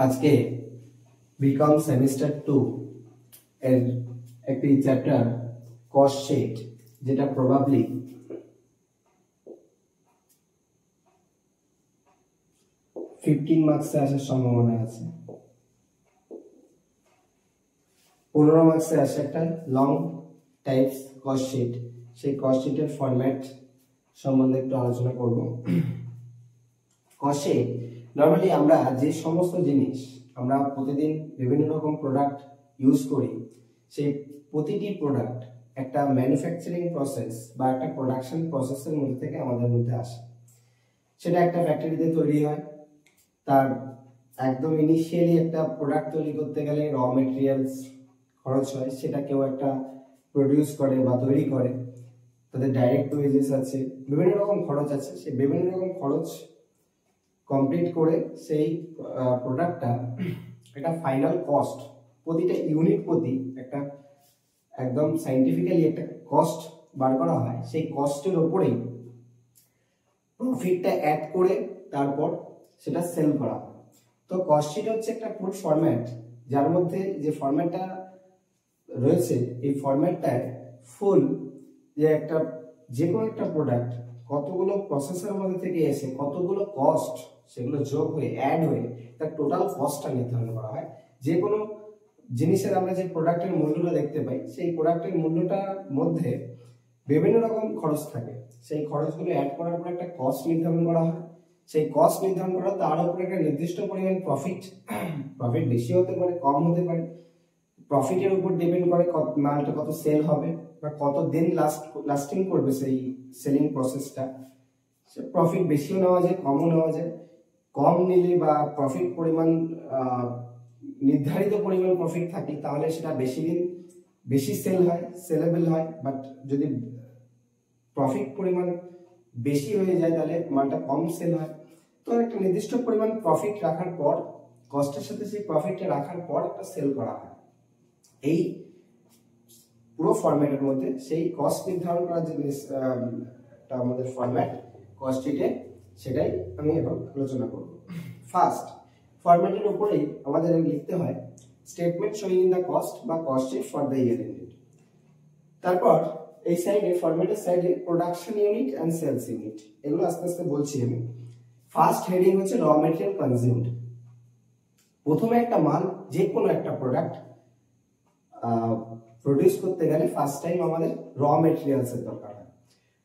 আজকে BCom semester 2 এর একটি চ্যাপ্টার কস্ট শিট, যেটা প্রবাবলি ফিফটিন মার্কসে আসার সম্ভাবনা আছে। 15 মার্কসে আসে একটা লং টাইপস কস্ট শিট। সেই কস্ট শিটের ফরম্যাট সম্বন্ধে একটু আলোচনা করব। কস্ট শিট নর্মালি আমরা যে সমস্ত জিনিস আমরা প্রতিদিন বিভিন্ন রকম প্রোডাক্ট ইউজ করি, সেই প্রতিটি প্রোডাক্ট একটা ম্যানুফ্যাকচারিং প্রসেস বা একটা প্রোডাকশন প্রসেসের মধ্যে থেকে আমাদের মধ্যে আসে। সেটা একটা ফ্যাক্টরিতে তৈরি হয়। তার একদম ইনিশিয়ালি একটা প্রোডাক্ট তৈরি করতে গেলে র মেটেরিয়ালস খরচ হয়, সেটা কেউ একটা প্রডিউস করে বা তৈরি করে, তাদের ডাইরেক্ট ওয়েজেস আছে, বিভিন্ন রকম খরচ আছে। সেই বিভিন্ন রকম খরচ কমপ্লিট করে সেই প্রোডাক্টটা একটা ফাইনাল কস্ট, প্রতিটা ইউনিট প্রতি একটা একদম সাইন্টিফিক্যালি একটা কস্ট বার করা হয়। সেই কস্টের উপরেই প্রফিটটা অ্যাড করে তারপর সেটা সেল করা হয়। তো কস্ট শিট হচ্ছে একটা ফুল ফরম্যাট, যার মধ্যে যে ফরম্যাটটা রয়েছে এই ফরম্যাটটায় ফুল যে একটা যে কোনো একটা প্রোডাক্ট কতগুলো প্রসেসের মধ্যে থেকে এসে কতগুলো কস্ট সেগুলো যোগ হয়ে অ্যাড হয়ে তার টোটাল কস্টটা নির্ধারণ করা হয়। যে কোনো জিনিসের আমরা যে প্রোডাক্টের মূল্যটা দেখতে পাই, সেই প্রোডাক্টের মূল্যটার মধ্যে বিভিন্ন রকম খরচ থাকে। সেই খরচগুলো অ্যাড করার পর একটা কস্ট নির্ধারণ করা হয়। সেই কস্ট নির্ধারণ করা তার উপরে একটা নির্দিষ্ট পরিমাণ প্রফিট বেশি হতে পারে, কম হতে পারে। প্রফিটের উপর ডিপেন্ড করে মালটা কত সেল হবে বা কত দিন লাস্টিং করবে সেই সেলিং প্রসেসটা। প্রফিট বেশিও নেওয়া যায়, কমও নেওয়া যায়। কম নিলে বা প্রফিট পরিমাণ নির্ধারিত পরিমাণ প্রফিট থাকে তাহলে সেটা বেশি দিন বেশি সেল হয়, সেলেবল হয়। বাট যদি প্রফিট পরিমাণ বেশি হয়ে যায় তাহলে মালটা কম সেল হয়। তো একটা নির্দিষ্ট পরিমাণ প্রফিট রাখার পর, কস্টের সাথে সেই প্রফিটটা রাখার পর একটা সেল করা হয়। এই পুরো ফরম্যাটের মধ্যে সেই কস্ট নির্ধারণ করার যে আমাদের ফরম্যাট কস্ট শিটে, সেটাই আমি এখন আলোচনা করব। ফার্স্ট ফরম্যাটের উপরেই আমাদের লিখতে হয় statement showing in the cost বা cost sheet for the year ended. তারপর এই সাইডে ফরম্যাটের সাইডে production unit and sales unit, এগুলো আস্তে আস্তে বলছি আমি। ফার্স্ট হেডিং হচ্ছে র মেটেরিয়াল কনজিউমড। প্রথমে একটা মাল, যে কোনো একটা প্রোডাক্ট প্রডিউস করতে গেলে ফার্স্ট টাইম আমাদের র মেটেরিয়ালস এর দরকার হয়।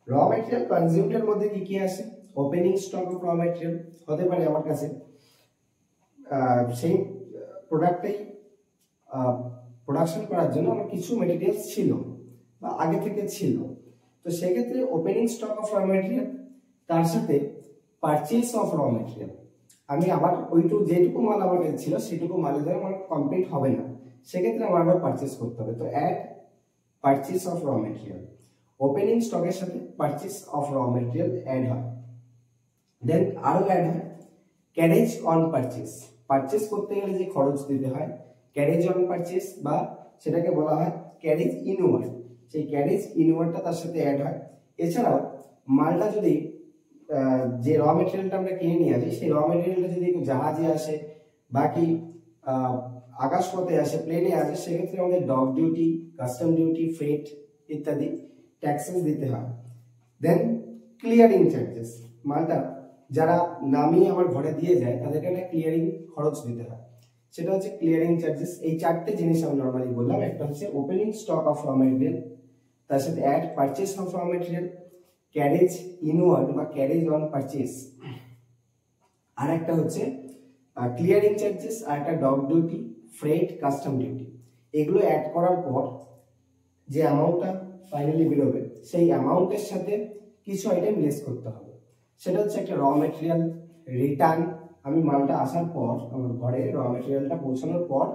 র মেটেরিয়াল কনজিউমড এর মধ্যে কি কি আসে? Opening stock of raw material হতে পারে আমার কাছে, সেই প্রোডাক্টটাই প্রোডাকশন করার জন্য আমার কিছু মেটেরিয়ালস ছিল বা আগে থেকে ছিল। তো সেক্ষেত্রে opening stock of raw material, তার সাথে পারচেজ অফ র মেটেরিয়াল। আমি আবার যেটুকু মাল আমার কাছে ছিল সেটুকু মালের দ্বারা আমার কমপ্লিট হবে না, সেক্ষেত্রে আমার আবার পারচেজ করতে হবে। তো add purchase of raw material, opening স্টকের সাথে purchase of raw material add হয়। দেন আরো অ্যাড হয় ক্যারেজ অন পারচেজ। পারচেজ করতে গেলে যে খরচ দিতে হয়, ক্যারেজ অন পারচেজ বা সেটাকে বলা হয় ক্যারেজ ইনওয়ার্ড। সেই ক্যারেজ ইনওয়ার্ডটা তার সাথে অ্যাড হয়। এছাড়াও মালটা যদি যে র মেটেরিয়ালটা আমরা কিনে নিয়ে আসি, সেই র মেটেরিয়ালটা যদি জাহাজে আসে বা কি আকাশপথে আসে, প্লেনে আসে, সেক্ষেত্রে আমাদের dock duty, custom duty, freight ইত্যাদি ট্যাক্সেস দিতে হয়। দেন ক্লিয়ারিং চার্জেস, মালটা যারা নামিয়ে আমার ঘরে দিয়ে যায় তাদেরকে একটা ক্লিয়ারিং খরচ দিতে হয়, সেটা হচ্ছে ক্লিয়ারিং চার্জেস। এই চারটে জিনিস আমি নর্মালি বললাম। একটা হচ্ছে opening stock of raw material, তার সাথে add purchase of raw material, carriage inward বা ক্যারেজ অন পারচেজ, আর একটা হচ্ছে ক্লিয়ারিং চার্জেস, আর একটা dock duty, freight, custom duty. এগুলো অ্যাড করার পর যে অ্যামাউন্টটা ফাইনালি বেরোবে, সেই অ্যামাউন্টের সাথে কিছু আইটেম লেস করতে হবে। সেটা হচ্ছে একটা র মেটেরিয়াল রিটার্ন। আমি মালটা আসার পর, আমার ঘরে র মেটেরিয়ালটা পৌঁছানোর পর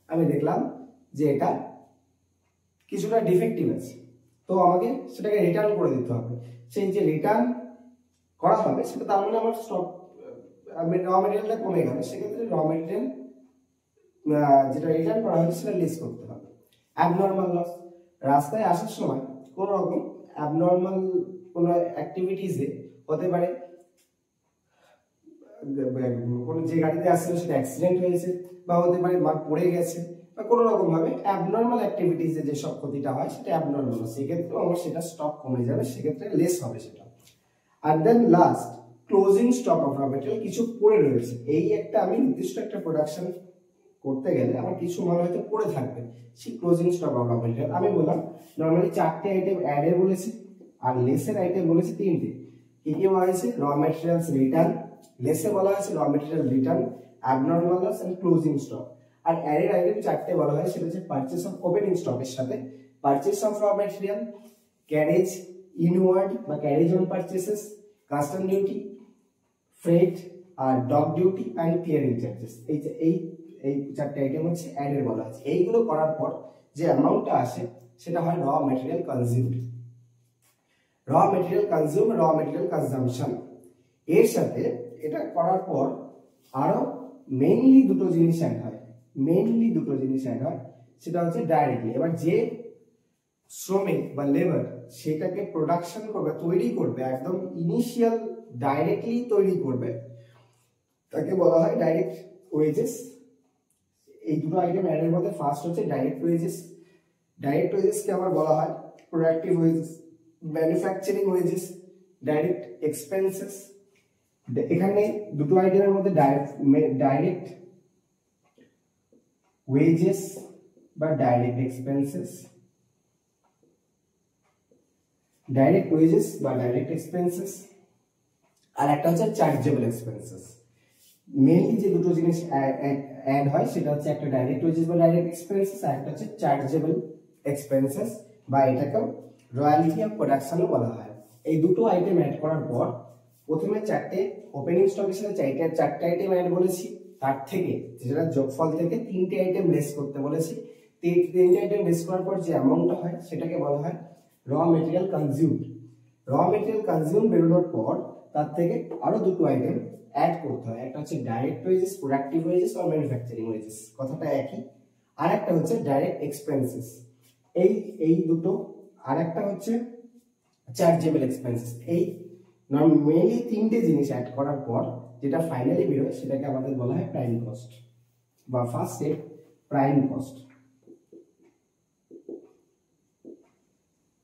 আমি দেখলাম যে এটা কিছুটা ডিফেক্টিভ আছে, তো আমাকে সেটাকে রিটার্ন করে দিতে হবে। সেই যে রিটার্ন করা হবে সেটা তার মানে আমার স্টক র মেটেরিয়ালটা কমে গেল, সেক্ষেত্রে র মেটেরিয়াল যেটা রিটার্ন করা হয়েছে সেটা লেস করতে হবে। অ্যাবনর্মাল লস, রাস্তায় আসার সময় কোন রকম অ্যাবনর্মাল কোনো অ্যাক্টিভিটিসে হতে পারে কোনো যে গাড়িতে আসছিল সেটা অ্যাক্সিডেন্ট হয়েছে, বা হতে পারে মাল পড়ে গেছে, বা কোনো রকম ভাবে অ্যাবনর্মাল অ্যাক্টিভিটিসে যে সব ক্ষতিটা হয় সেটা অ্যাবনর্মাল, সেক্ষেত্রে আমার সেটা স্টক কমে যাবে, সেক্ষেত্রে লেস হবে সেটা। আর then last closing stock of raw material, কিছু পড়ে রয়েছে, এই একটা আমি নির্দিষ্ট একটা প্রোডাকশন করতে গেলে আমার কিছু মাল হয়তো পড়ে থাকবে, সেই closing stock of raw material. আমি বললাম নর্মালি 4টে আইটেম অ্যাডে বলেছি, আর লেসের আইটেম বলেছি 3টে। কি কি বলা হয়েছে? র মেটেরিয়ালস রিটার্ন, লেসে বলা হয়েছে raw material return, abnormal loss and closing stock. আর অ্যাডের আইটেম 4টে বলা হয়, সেটা হচ্ছে পারচেস অফ ওপেনিং স্টকের সাথে purchase of raw material, carriage inward বা carriage on purchases, custom duty, freight, আর dock duty and clearing charges. এই 4টে আইটেম হচ্ছে অ্যাডের বলা আছে। এইগুলো করার পর যে অ্যামাউন্টটা আসে সেটা হয় র মেটেরিয়াল কনজিউমড। র মেটেরিয়াল কনজিউম, র মেটেরিয়াল কনজাম্পশন। এর সাথে এটা করার পর আরো মেইনলি দুটো জিনিস অ্যাড হয়, সেটা হচ্ছে ডাইরেক্টলি। এবার যে শ্রমিক বা লেবার সেটাকে প্রোডাকশন করবে, তৈরি করবে, একদম ইনিশিয়াল ডাইরেক্টলি তৈরি করবে, তাকে বলা হয় ডাইরেক্ট ওয়েজেস। এই দুটো আইটেম অ্যাড এর মধ্যে ফার্স্ট হচ্ছে ডাইরেক্ট ওয়েজেস। ডাইরেক্ট ওয়েজেসকে আবার বলা হয় productive wages, manufacturing wages, direct expenses. এখানে দুটো আইটেমের মধ্যে ডাইরেক্ট ওয়েজেস বা ডাইরেক্ট এক্সপেন্সেস, ডাইরেক্ট ওয়েজেস বা ডাইরেক্ট এক্সপেন্সেস, আর একটা হচ্ছে চার্জেবল এক্সপেন্সেস। মেইনলি যে দুটো জিনিস অ্যাড হয় সেটা হচ্ছে একটা ডাইরেক্ট ওয়েজেস বা ডাইরেক্ট এক্সপেন্সেস, আর একটা হচ্ছে চার্জেবল এক্সপেন্সেস, বা এটাকেও রয়্যালটি অফ প্রোডাকশনও বলা হয়। এই দুটো আইটেম অ্যাড করার পর প্রথমে 4টে ওপেনিং স্টকের সাথে 4টে আইটেম অ্যাড বলেছি, তার থেকে যেটা যোগফল থেকে 3টে আইটেম লেস করতে বলেছি। 3টে আইটেম লেস করার পর যে অ্যামাউন্টটা হয় সেটাকে বলা হয় র মেটেরিয়াল কনজিউমড। র মেটেরিয়াল কনজিউম বেরোনোর পর তার থেকে আরো দুটো আইটেম অ্যাড করতে হয়, একটা হচ্ছে ডাইরেক্ট ওয়েজেস, প্রোডাক্টিভ ওয়েজেস আর ম্যানুফ্যাকচারিং ওয়েজেস, কথাটা একই। আর একটা হচ্ছে ডাইরেক্ট এক্সপেন্সেস, এই দুটো। আর একটা হচ্ছে চার্জেবল এক্সপেন্সেস। এই মেইনলি 3টে জিনিস অ্যাড করার পর যেটা ফাইনালি বেরোয় সেটাকে আমাদের বলা হয় প্রাইম কস্ট, বা first step prime cost.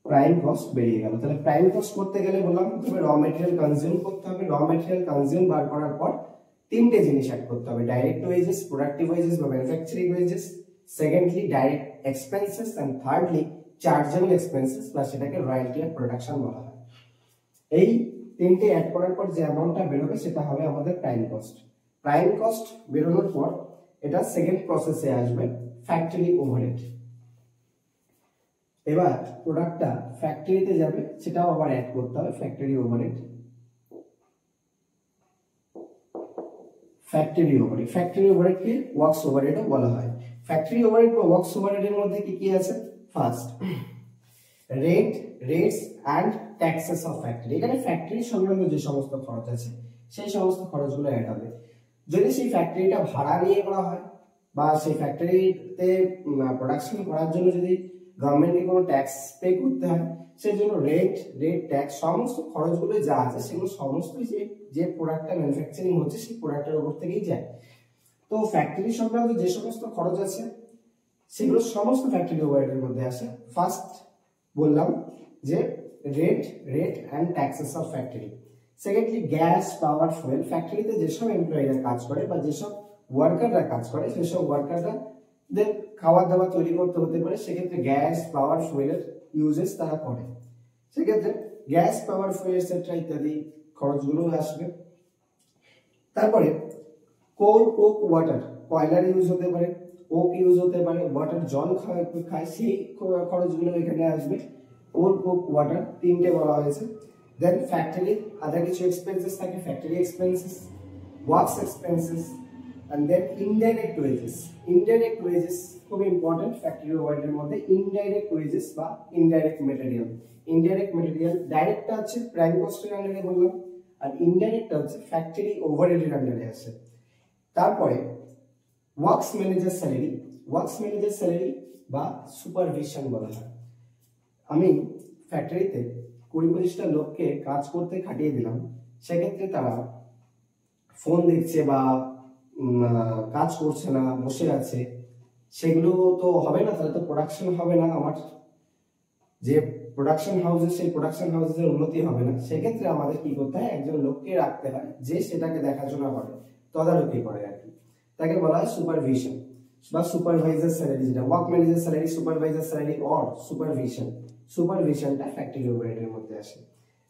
Prime cost বেরিয়ে গেল। তাহলে প্রাইম কস্ট করতে গেলে বললাম তবে র মেটেরিয়াল কনজিউম করতে হবে, র মেটেরিয়াল কনজিউম বার করার পর 3টে জিনিস অ্যাড করতে হবে, ডাইরেক্ট ওয়েজেস, প্রোডাক্টিভ ওয়েজেস বা manufacturing wages, secondly direct expenses, and thirdly chargeable expenses বা সেটাকে রয়্যালটি অফ প্রোডাকশন বলা হয়। এই 3টে অ্যাড করার পর যে অ্যামাউন্টটা বেরোবে সেটা হবে আমাদের প্রাইম কস্ট। প্রাইম কস্ট বেরোনোর পর এটা সেকেন্ড প্রসেসে আসবে, ফ্যাক্টরি ওভারহেড। এবার প্রোডাক্টটা ফ্যাক্টরিতে যাবে, সেটাও আবার অ্যাড করতে হবে ফ্যাক্টরি ওভারহেড। ফ্যাক্টরি ওভারহেডকে ওয়ার্কস ওভারহেডও বলা হয়। ফ্যাক্টরি ওভারহেড বা ওয়ার্কস ওভারহেডের মধ্যে কি কি আছে? First rates and taxes of factory. এখানে ফ্যাক্টরি সংক্রান্ত যে সমস্ত খরচ আছে সেই সমস্ত খরচগুলো অ্যাড হবে। যদি সেই ফ্যাক্টরিটা ভাড়া নিয়ে করা হয় বা সেই ফ্যাক্টরিতে প্রোডাকশন করার জন্য যদি গভর্নমেন্টকে কোনো ট্যাক্স পে করতে হয়, সেই জন্য রেট ট্যাক্স সমস্ত খরচগুলো যা আছে সেগুলো সমস্তই যে প্রোডাক্টটা ম্যানুফ্যাকচারিং হচ্ছে সেই প্রোডাক্টের উপর থেকেই যায়। তো ফ্যাক্টরি সংক্রান্ত যে সমস্ত খরচ আছে সেগুলো সমস্ত ফ্যাক্টরি ওভারহেডের মধ্যে আসে। ফার্স্ট বললাম যে rate and taxes of factory. Secondly gas, power, fuel. ফ্যাক্টরিতে যেসব এমপ্লয়িরা কাজ করে বা যেসব ওয়ার্কাররা কাজ করে সেসব ওয়ার্কাররা খাওয়া দাওয়া তৈরি করতে হতে পারে, সেক্ষেত্রে গ্যাস, পাওয়ার, ফুয়েলের ইউজেস তারা করে, সেক্ষেত্রে গ্যাস, পাওয়ার, ফুয়েল এটসেট্রা ইত্যাদি খরচগুলো আসবে। তারপরে কোল, কোক, ওয়াটার। কয়লার ইউজ হতে পারে, কোক ইউজ হতে পারে, ওয়াটার জল খায় সেই খরচগুলো এখানে আসবে। কোল, কোক, ওয়াটার 3টে বলা হয়েছে। দেন ফ্যাক্টরি আদার কিছু এক্সপেন্সেস থাকে, factory expenses, works expenses, and then indirect wages. Indirect wages খুব ইম্পর্টেন্ট ফ্যাক্টরি ওভারহেডের মধ্যে। ইনডাইরেক্ট ওয়েজেস বা ইনডাইরেক্ট মেটেরিয়াল। ইনডাইরেক্ট মেটেরিয়াল ডাইরেক্টটা আছে প্রাইম কস্টের আন্ডারে বললাম, আর ইনডাইরেক্টটা হচ্ছে ফ্যাক্টরি ওভারহেডের আন্ডারে আছে। তারপরে works manager salary. Works manager salary বা সুপারভিশন বলা হয়। আমি ফ্যাক্টরিতে 20-25টা লোককে কাজ করতে খাটিয়ে দিলাম, সেক্ষেত্রে তারা ফোন দেখছে বা কাজ করছে না, বসে আছে, সেগুলো তো হবে না, তাহলে তো প্রোডাকশন হবে না, আমার যে প্রোডাকশন হাউসের সেই প্রোডাকশন হাউসের উন্নতি হবে না। সেক্ষেত্রে আমাদের কি করতে হয়, একজন লোককে রাখতে হয় যে সেটাকে দেখাশোনা করে, তদারকি করে আর কি। তাকে বলা হয় সুপারভিশন বা সুপারভাইজার স্যালারি, যেটা work manager salary, supervisor salary or supervision. সুপারভিশনটা ফ্যাক্টরি ওভারহেডের মধ্যে আসে।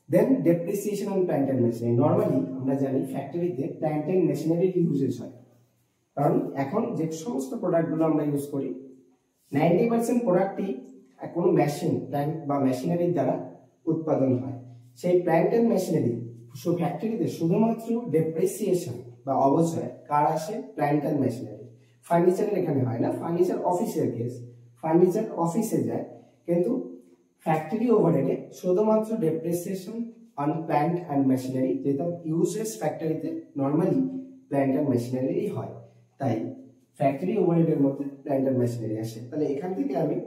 Then depreciation on plant and machinery. Normally আমরা জানি ফ্যাক্টরিতে প্ল্যান্ট এন্ড মেশিনারির ইউজেস হয়, কারণ এখন যে সমস্ত প্রোডাক্টগুলো আমরা ইউজ করি 90% প্রোডাক্টই কোনো মেশিন, প্ল্যান্ট বা মেশিনারির দ্বারা উৎপাদন হয়। সেই প্ল্যান্ট এন্ড মেশিনারি ফ্যাক্টরিতে শুধুমাত্র ডেপ্রিসিয়েশন বা অবচয় কার আসে, প্ল্যান্ট এন্ড মেশিনারি। ফার্নিচারের এখানে হয় না, ফার্নিচার অফিসের কেস, ফার্নিচার অফিসে যায়, কিন্তু ফ্যাক্টরি ওভারহেডে শুধুমাত্র depreciation on plant and machinery, যেটা ইউজেস ফ্যাক্টরিতে নর্মালি প্ল্যান্ট অ্যান্ড মেশিনারি হয়, তাই ফ্যাক্টরি ওভারহেডের মধ্যে প্ল্যান্ট অ্যান্ড মেশিনারি আসে। তাহলে এখান থেকে আমি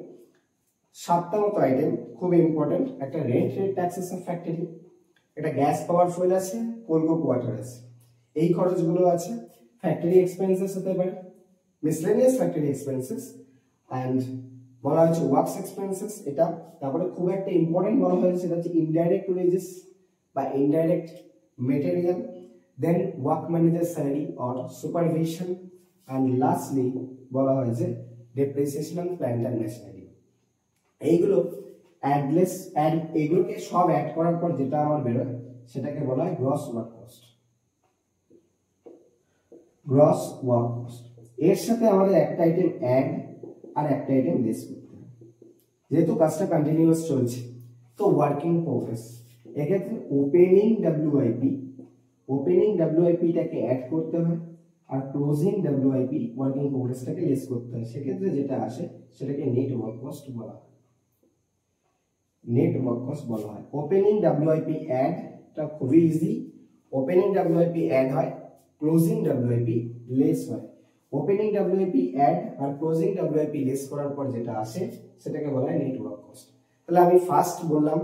7টা মতো আইটেম খুব ইম্পর্টেন্ট। একটা রেন্ট ট্যাক্সেস অফ ফ্যাক্টরি, একটা গ্যাস পাওয়ার ফুয়েল আছে, কোল কোক ওয়াটার আছে, এই খরচগুলো আছে। ফ্যাক্টরি এক্সপেন্সেস হতে পারে, মিসলেনিয়াস ফ্যাক্টরি এক্সপেন্সেস, অ্যান্ড বলা হয়েছে ওয়ার্কস এক্সপেন্সেস এটা। তারপরে খুব একটা ইম্পর্টেন্ট বলা হয়েছে সেটা হচ্ছে ইনডাইরেক্ট ওয়েজেস বা indirect material, then work manager salary or supervision, and lastly বলা হয়েছে depreciation on plant and machinery. এইগুলো অ্যাডলেস, এগুলোকে সব অ্যাড করার পর যেটা আমার বেরোয় সেটাকে বলা হয় gross work cost. Gross work cost এর সাথে আমাদের একটা আইটেম অ্যাড আর একটা আইটেম লেস করতে হবে, যেহেতু কাজটা কন্টিনিউয়াস চলছে। তো ওয়ার্কিং প্রোগ্রেস, এক্ষেত্রে ওপেনিং ডাব্লিউআইপিটাকে অ্যাড করতে হয়, আর ক্লোজিং ডাব্লিউআইপি ওয়ার্কিং প্রোগ্রেসটাকে লেস করতে হয়। সেক্ষেত্রে যেটা আসে সেটাকে নেট ওয়ার্ক কস্ট বলা হয়। নেট ওয়ার্ক কস্ট বলা হয়। ওপেনিং ডাব্লিউআইপি অ্যাডটা খুবই ইজি। ওপেনিং ডাব্লিউআইপি অ্যাড হয়, ক্লোজিং ডাব্লিউআইপি লেস হয়। ওপেনিং ডাব্লিউআইপি অ্যাড আর ক্লোজিং ডাব্লিউআইপি লেস করার পর যেটা আসে সেটাকে বলা হয় নেট ওয়ার্ক কস্ট। তাহলে আমি ফার্স্ট বললাম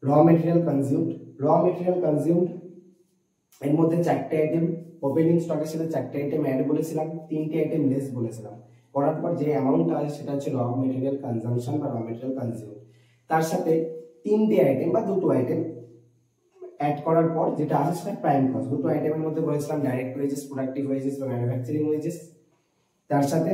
র মেটেরিয়াল কনজিউমড, এর মধ্যে 4টে আইটেম ওপেনিং স্টকের সাথে 4টে আইটেম অ্যাড বলেছিলাম, 3টে আইটেম লেস বলেছিলাম। করার পর যে অ্যামাউন্টটা আসে সেটা হচ্ছে র মেটেরিয়াল কনজাম্পশন বা র মেটেরিয়াল কনজিউম। তার সাথে 3টে আইটেম বা 2টো আইটেম অ্যাড করার পর যেটা আসে সেটা প্রাইম কস্ট। 2টো আইটেমের মধ্যে বলেছিলাম ডাইরেক্ট ওয়েজেস, প্রোডাক্টিভ ওয়েজেস বা ম্যানুফ্যাকচারিং ওয়েজেস। তার সাথে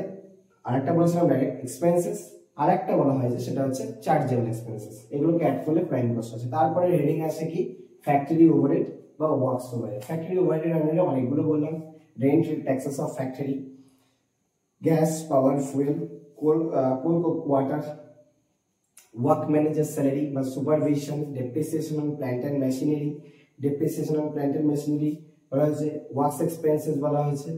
আরেকটা বলেছিলাম ডাইরেক্ট এক্সপেন্সেস, আর একটা বলা হয়েছে সেটা হচ্ছে চার্জেবল এক্সপেন্সেস। এগুলোকে অ্যাড করলে প্রাইম কস্ট আছে। তারপরে হেডিং আছে কি ফ্যাক্টরি ওভারহেড বা ওয়ার্কস ওভারহেড। ফ্যাক্টরি ওভারহেড আন্ডারে অনেকগুলো বললাম, rent, taxes of factory, gas, power, fuel, coal coke water, work manager salary বা supervision, depreciation on plant and machinery, বলা হয়েছে, ওয়ার্কস এক্সপেন্সেস বলা হয়েছে,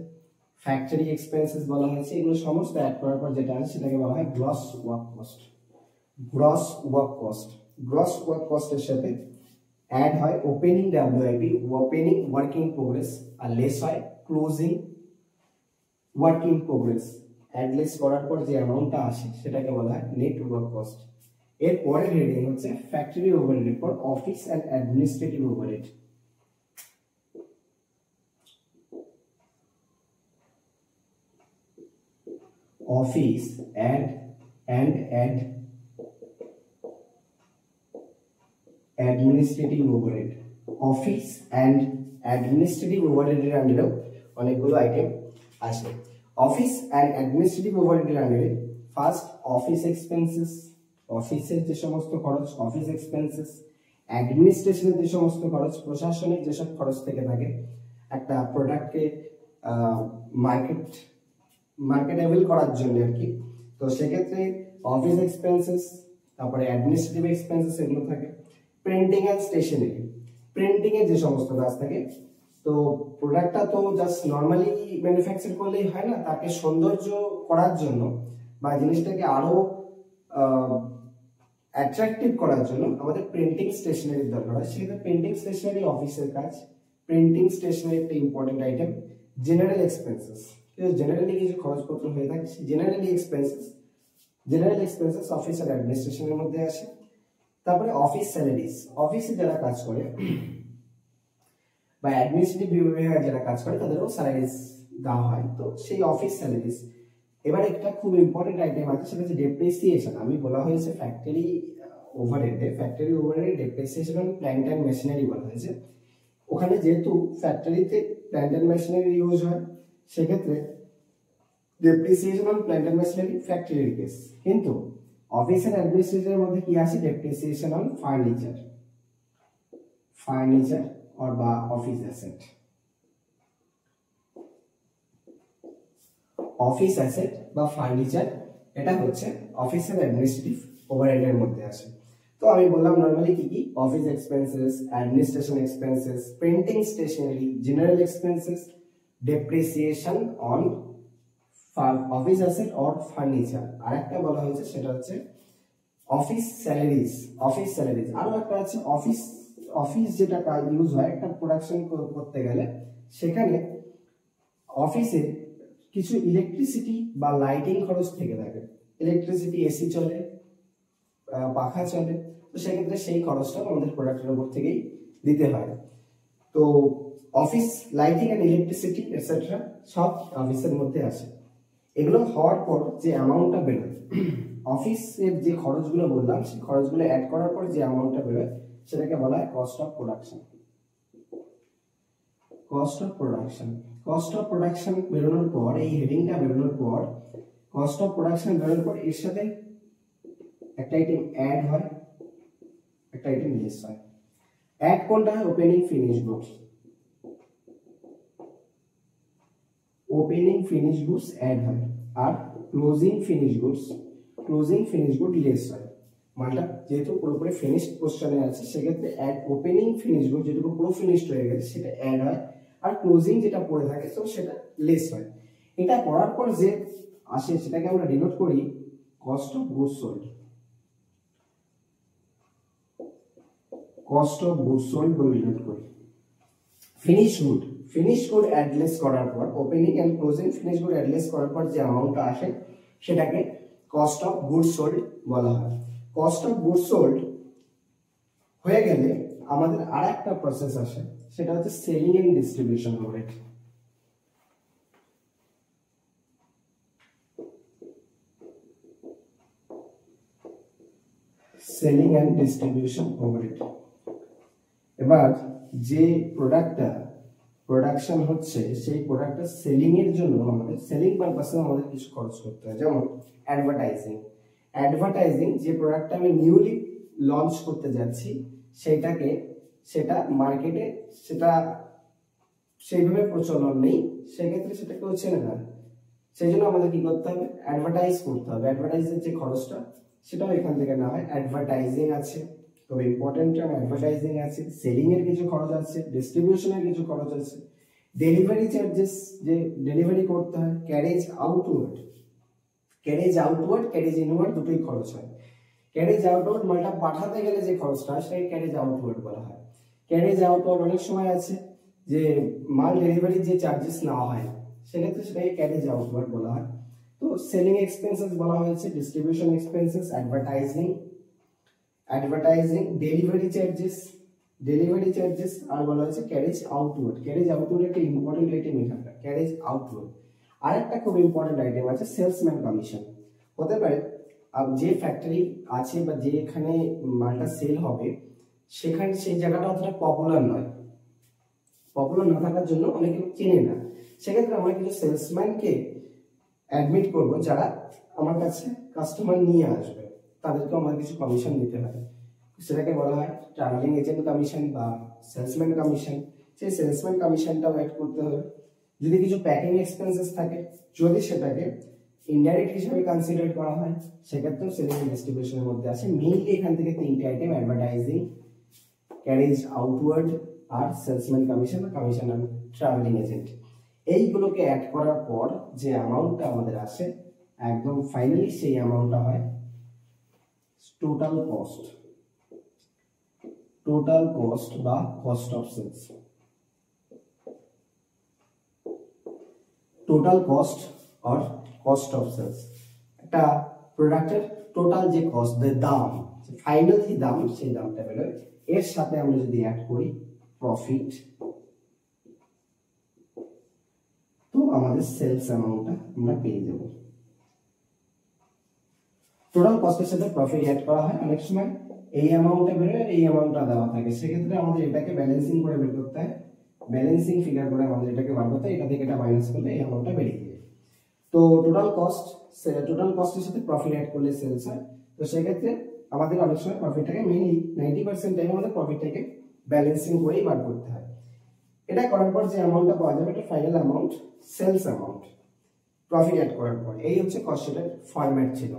ফ্যাক্টরি এক্সপেন্সেস বলা হয়েছে। এগুলো সমস্ত অ্যাড করার পর যেটা আছে সেটাকে বলা হয় gross work cost. Gross work কস্টের সাথে অ্যাড হয় opening WIP, opening working progress, আর লেস হয় closing working progress. Add less করার পর যে অ্যামাউন্টটা আসে সেটাকে বলা হয় নেট ওয়ার্ক কস্ট। এর পরের হেডিং হচ্ছে ফ্যাক্টরি ওভারহেড পর office and administrative overhead. Office and administrative overhead. Office and administrative ওভারহেডের আন্ডারেও অনেকগুলো আইটেম আসে। অফিস অ্যান্ড অ্যাডমিনিস্ট্রেটিভ ওভারহেডের আন্ডারে ফার্স্ট অফিস এক্সপেন্সেস, অফিসের যে সমস্ত খরচ অফিস এক্সপেন্সেস, অ্যাডমিনিস্ট্রেশনের যে সমস্ত খরচ, প্রশাসনিক যেসব খরচ থেকে থাকে একটা প্রোডাক্টকে মার্কেটেবল করার জন্য আর কি। তো সেক্ষেত্রে অফিস এক্সপেন্সেস, তারপরে অ্যাডমিনিস্ট্রেটিভ এক্সপেন্সেস এগুলো থাকে। প্রিন্টিং অ্যান্ড স্টেশনারি, প্রিন্টিং এর যে সমস্ত কাজ থাকে, তো প্রোডাক্টটা তো জাস্ট নর্মালি ম্যানুফ্যাকচার করলেই হয় না, তাকে সৌন্দর্য করার জন্য বা জিনিসটাকে আরো অ্যাট্রাকটিভ করার জন্য আমাদের প্রিন্টিং স্টেশনারির দরকার হয়। সেক্ষেত্রে প্রিন্টিং স্টেশনারি অফিসের কাজ। প্রিন্টিং স্টেশনারি একটা important item. General expenses, generally কিছু খরচপত্র হয়ে থাকে, জেনারেল এক্সপেন্সেস অফিস আর অ্যাডমিনিস্ট্রেশনের মধ্যে আসে। তারপরে অফিস স্যালারিজ, অফিসে যারা কাজ করে বা অ্যাডমিনিস্ট্রেটিভ বিভাগে যারা কাজ করে তাদেরও স্যালারিজ দেওয়া হয়, তো সেই অফিস স্যালারিজ। এবার একটা খুব ইম্পর্টেন্ট আইটেম আছে, সেটা হচ্ছে ডেপ্রিসিয়েশন। আমি বলা হয়েছে factory overhead depreciation on plant and machinery বলা হয়েছে। ওখানে যেহেতু ফ্যাক্টরিতে প্ল্যান্ট অ্যান্ড মেশিনারি ইউজ হয়, সেক্ষেত্রে depreciation on plant and machinery ফ্যাক্টরির কেস। কিন্তু অফিস এন্ড অ্যাডমিনিস্ট্রেশনের মধ্যে কি আছে? ডেপ্রিসিয়েশন অন ফার্নিচার অর বা অফিস অ্যাসেট। অফিস অ্যাসেট বা ফার্নিচার এটা হচ্ছে অফিস এন্ড অ্যাডমিনিস্ট্রেটিভ ওভারহেডের মধ্যে আসে। তো আমি বললাম নরমালি কি কি? Office expenses, administration expenses, printing stationery, general expenses, depreciation on office asset or furniture. আরেকটা বলা হয়েছে সেটা হচ্ছে অফিস স্যালারিজ। আরো একটা আছে অফিস যেটা ইউজ হয় একটা প্রোডাকশন করতে গেলে, সেখানে অফিসে কিছু ইলেকট্রিসিটি বা লাইটিং খরচ থেকে থাকে। ইলেকট্রিসিটি, এসি চলে, পাখা চলে, তো সেক্ষেত্রে সেই খরচটা আমাদের প্রোডাক্টের উপর থেকেই দিতে হয়। তো office lighting and electricity etcetera সব অফিসের মধ্যে আসে। এগুলো হওয়ার পর যে অ্যামাউন্টটা বেরোয়, অফিসের যে খরচগুলো বললাম সেই খরচগুলো অ্যাড করার পর যে অ্যামাউন্টটা বেরোয় সেটাকে বলা হয় cost of production. Cost of production বেরোনোর পর, এই হেডিংটা বেরোনোর পর, কস্ট অফ প্রোডাকশন বেরোনোর পর এর সাথে একটা আইটেম অ্যাড হয়, একটা আইটেম লেস হয়। অ্যাড কোনটা হয়? Opening finish goods. অ্যাড হয়, আর ক্লোজিং ফিনিশ গুড লেস হয়। মালটা যেহেতু পুরোপুরি ফিনিশড পোর্শনে আছে, সেক্ষেত্রে অ্যাড ওপেনিং ফিনিশ গুড যেটুকু পুরো ফিনিশড হয়ে গেছে সেটা অ্যাড হয়, আর ক্লোজিং যেটা পড়ে থাকে তো সেটা লেস হয়। এটা করার পর যে আসে সেটাকে আমরা ডিনোট করি কস্ট অফ গুডস সোল্ড বলে ডিনোট করি। ফিনিশ গুড অ্যাডলেস করার পর, opening and closing finish good add less করার পর যে অ্যামাউন্টটা আসে সেটাকে কস্ট অফ গুডস সোল্ড বলা হয়। কস্ট অফ গুডস সোল্ড হয়ে গেলে আমাদের আরেকটা প্রসেস আসে, সেটা হচ্ছে selling and distribution overhead. Selling and distribution overhead. এবার যে প্রোডাকশন হচ্ছে সেই প্রোডাক্টটা সেলিং এর জন্য আমাদের সেলিং পারপাসে আমাদের কিছু খরচ করতে হয়। যেমন অ্যাডভার্টাইজিং যে প্রোডাক্টটা আমি নিউলি লঞ্চ করতে যাচ্ছি সেটা মার্কেটে সেটা সেইভাবে প্রচলন নেই, সেক্ষেত্রে সেটা কেউ চেনে না, সেই জন্য আমাদের কি করতে হবে? অ্যাডভার্টাইজ করতে হবে। অ্যাডভার্টাইজের যে খরচটা সেটাও এখান থেকে না হয়। অ্যাডভার্টাইজিং আছে, খুব ইম্পর্টেন্ট টার্ম অ্যাডভার্টাইজিং আছে, সেলিং এর কিছু খরচ আছে, ডিস্ট্রিবিউশনের কিছু খরচ আছে, ডেলিভারি চার্জেস যে ডেলিভারি করতে হয়, ক্যারেজ আউটওয়ার্ড, ক্যারেজ ইনওয়ার্ড দুটোই খরচ হয়। ক্যারেজ আউটওয়ার্ড মালটা পাঠাতে গেলে যে খরচটা হয় সেটাকে ক্যারেজ আউটওয়ার্ড বলা হয়। ক্যারেজ আউটওয়ার্ড অনেক সময় আছে যে মাল ডেলিভারির যে চার্জেস নেওয়া হয় সেক্ষেত্রে সেটাকে ক্যারেজ আউটওয়ার্ড বলা হয়। তো সেলিং এক্সপেন্সেস বলা হয়েছে, distribution expenses, advertising, delivery charges, আর বলা হয়েছে ক্যারেজ আউটওয়ার্ড। একটা ইম্পর্টেন্ট আইটেম এখানটা, ক্যারেজ আউটওয়ার্ড। আরেকটা খুব ইম্পর্টেন্ট আইটেম আছে সেলসম্যান কমিশন। হতে পারে যে ফ্যাক্টরি আছে বা যেখানে মালটা সেল হবে সেখানে সেই জায়গাটা অতটা পপুলার না থাকার জন্য অনেকে চেনে না, সেক্ষেত্রে আমরা কিছু সেলসম্যানকে অ্যাডমিট করব যারা আমার কাছে কাস্টমার নিয়ে আসবে, তাদেরকে আমার কিছু কমিশন দিতে হয়, সেটাকে বলা হয় ট্রাভেলিং এজেন্ট কমিশন বা সেলসম্যান কমিশন। সেই সেলসম্যান কমিশনটাও অ্যাড করতে হবে। যদি কিছু প্যাকিং এক্সপেন্সেস থাকে, যদি সেটাকে ইনডাইরেক্ট হিসেবে কনসিডার করা হয়, সেক্ষেত্রেও সেলিং এন্ড ডিস্ট্রিবিউশনের মধ্যে আছে। মেইনলি এখান থেকে তিনটে আইটেম, অ্যাডভার্টাইজিং, ক্যারেজ আউটওয়ার্ড আর salesman commission on travelling agent. এইগুলোকে অ্যাড করার পর যে অ্যামাউন্টটা আমাদের আসে একদম ফাইনালি সেই অ্যামাউন্টটা হয় টোটাল কস্ট বা cost of sales. Total cost or cost of sales, একটা প্রোডাক্টের টোটাল যে কস্ট, দাম, ফাইনাল যে দাম সেই দামটা বেরোয়, এর সাথে আমরা যদি অ্যাড করি প্রফিট আমাদের সেলস অ্যামাউন্টটা আমরা পেয়ে যাব। টোটাল কস্টের সাথে প্রফিট অ্যাড করা হয়, অনেক সময় এই অ্যামাউন্টটা বেরোয় এই অ্যামাউন্টটা দেওয়া থাকে, সেক্ষেত্রে আমাদের এটাকে ব্যালেন্সিং করে বের করতে হয়, ব্যালেন্সিং ফিগার করে আমাদের এটাকে বার করতে হয়, এটা থেকে এটা মাইনাস করলে এই অ্যামাউন্টটা বেরিয়ে যায়। তো টোটাল কস্টের সাথে প্রফিট অ্যাড করলে সেলস হয়। তো সেক্ষেত্রে আমাদের অনেক সময় প্রফিটটাকে মেইনলি 90% টাইম আমাদের প্রফিটটাকে ব্যালেন্সিং করেই বার করতে হয়। এটা করার পর যে অ্যামাউন্টটা পাওয়া যাবে এটা final amount, sales amount profit add করার পর। এই হচ্ছে কস্ট শিটের ফরম্যাট ছিল,